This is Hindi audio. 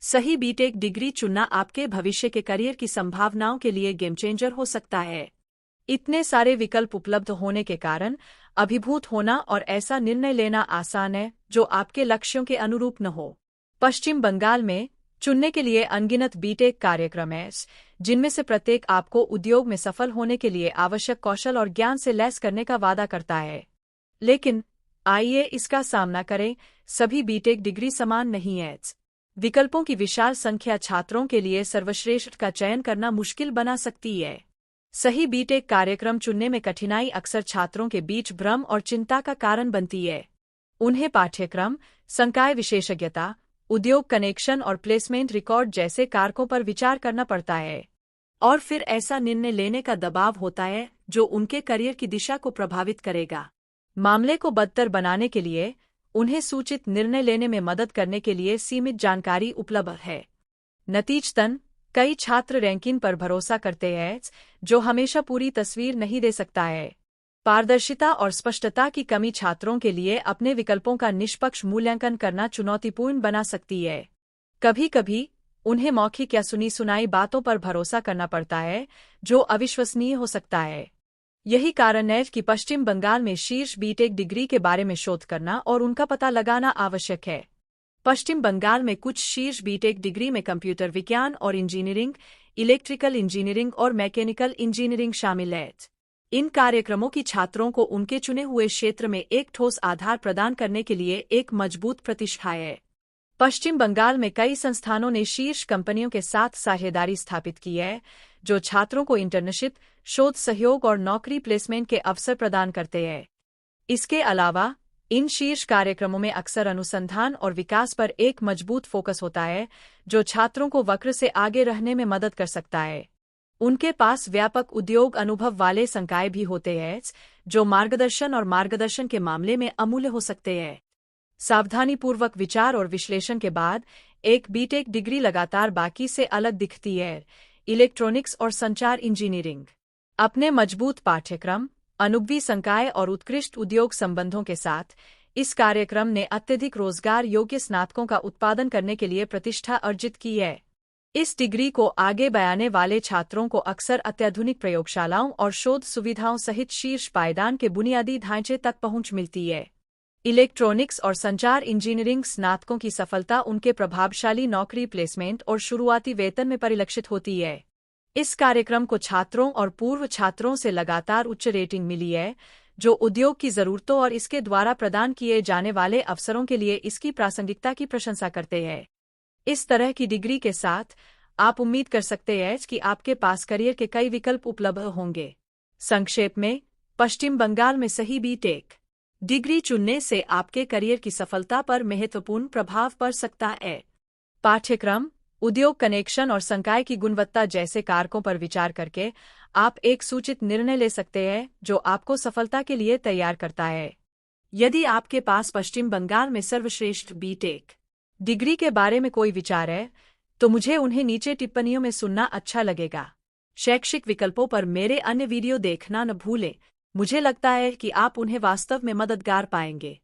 सही बीटेक डिग्री चुनना आपके भविष्य के करियर की संभावनाओं के लिए गेम चेंजर हो सकता है। इतने सारे विकल्प उपलब्ध होने के कारण अभिभूत होना और ऐसा निर्णय लेना आसान है जो आपके लक्ष्यों के अनुरूप न हो। पश्चिम बंगाल में चुनने के लिए अनगिनत बीटेक कार्यक्रम हैं, जिनमें से प्रत्येक आपको उद्योग में सफल होने के लिए आवश्यक कौशल और ज्ञान से लैस करने का वादा करता है। लेकिन आइए इसका सामना करें, सभी बीटेक डिग्री समान नहीं है। विकल्पों की विशाल संख्या छात्रों के लिए सर्वश्रेष्ठ का चयन करना मुश्किल बना सकती है। सही बीटेक कार्यक्रम चुनने में कठिनाई अक्सर छात्रों के बीच भ्रम और चिंता का कारण बनती है। उन्हें पाठ्यक्रम, संकाय विशेषज्ञता, उद्योग कनेक्शन और प्लेसमेंट रिकॉर्ड जैसे कारकों पर विचार करना पड़ता है, और फिर ऐसा निर्णय लेने का दबाव होता है जो उनके करियर की दिशा को प्रभावित करेगा। मामले को बदतर बनाने के लिए उन्हें सूचित निर्णय लेने में मदद करने के लिए सीमित जानकारी उपलब्ध है। नतीजतन कई छात्र रैंकिंग पर भरोसा करते हैं, जो हमेशा पूरी तस्वीर नहीं दे सकता है। पारदर्शिता और स्पष्टता की कमी छात्रों के लिए अपने विकल्पों का निष्पक्ष मूल्यांकन करना चुनौतीपूर्ण बना सकती है। कभी-कभी उन्हें मौखिक या सुनी-सुनाई बातों पर भरोसा करना पड़ता है, जो अविश्वसनीय हो सकता है। यही कारण है कि पश्चिम बंगाल में शीर्ष बीटेक डिग्री के बारे में शोध करना और उनका पता लगाना आवश्यक है। पश्चिम बंगाल में कुछ शीर्ष बीटेक डिग्री में कंप्यूटर विज्ञान और इंजीनियरिंग, इलेक्ट्रिकल इंजीनियरिंग और मैकेनिकल इंजीनियरिंग शामिल है। इन कार्यक्रमों की छात्रों को उनके चुने हुए क्षेत्र में एक ठोस आधार प्रदान करने के लिए एक मजबूत प्रतिष्ठा है। पश्चिम बंगाल में कई संस्थानों ने शीर्ष कंपनियों के साथ साझेदारी स्थापित की है, जो छात्रों को इंटर्नशिप, शोध सहयोग और नौकरी प्लेसमेंट के अवसर प्रदान करते हैं। इसके अलावा इन शीर्ष कार्यक्रमों में अक्सर अनुसंधान और विकास पर एक मजबूत फोकस होता है, जो छात्रों को वक्र से आगे रहने में मदद कर सकता है। उनके पास व्यापक उद्योग अनुभव वाले संकाय भी होते हैं, जो मार्गदर्शन और मार्गदर्शन के मामले में अमूल्य हो सकते हैं। सावधानीपूर्वक विचार और विश्लेषण के बाद एक बीटेक डिग्री लगातार बाकी से अलग दिखती है। इलेक्ट्रॉनिक्स और संचार इंजीनियरिंग अपने मजबूत पाठ्यक्रम, अनुभवी संकाय और उत्कृष्ट उद्योग संबंधों के साथ, इस कार्यक्रम ने अत्यधिक रोजगार योग्य स्नातकों का उत्पादन करने के लिए प्रतिष्ठा अर्जित की है। इस डिग्री को आगे बढ़ाने वाले छात्रों को अक्सर अत्याधुनिक प्रयोगशालाओं और शोध सुविधाओं सहित शीर्ष पायदान के बुनियादी ढांचे तक पहुंच मिलती है। इलेक्ट्रॉनिक्स और संचार इंजीनियरिंग स्नातकों की सफलता उनके प्रभावशाली नौकरी प्लेसमेंट और शुरुआती वेतन में परिलक्षित होती है। इस कार्यक्रम को छात्रों और पूर्व छात्रों से लगातार उच्च रेटिंग मिली है, जो उद्योग की जरूरतों और इसके द्वारा प्रदान किए जाने वाले अवसरों के लिए इसकी प्रासंगिकता की प्रशंसा करते हैं। इस तरह की डिग्री के साथ आप उम्मीद कर सकते हैं कि आपके पास करियर के कई विकल्प उपलब्ध होंगे। संक्षेप में, पश्चिम बंगाल में सही बीटेक डिग्री चुनने से आपके करियर की सफलता पर महत्वपूर्ण प्रभाव पड़ सकता है। पाठ्यक्रम, उद्योग कनेक्शन और संकाय की गुणवत्ता जैसे कारकों पर विचार करके आप एक सूचित निर्णय ले सकते हैं, जो आपको सफलता के लिए तैयार करता है। यदि आपके पास पश्चिम बंगाल में सर्वश्रेष्ठ बीटेक डिग्री के बारे में कोई विचार है, तो मुझे उन्हें नीचे टिप्पणियों में सुनना अच्छा लगेगा। शैक्षिक विकल्पों पर मेरे अन्य वीडियो देखना न भूलें। मुझे लगता है कि आप उन्हें वास्तव में मददगार पाएंगे।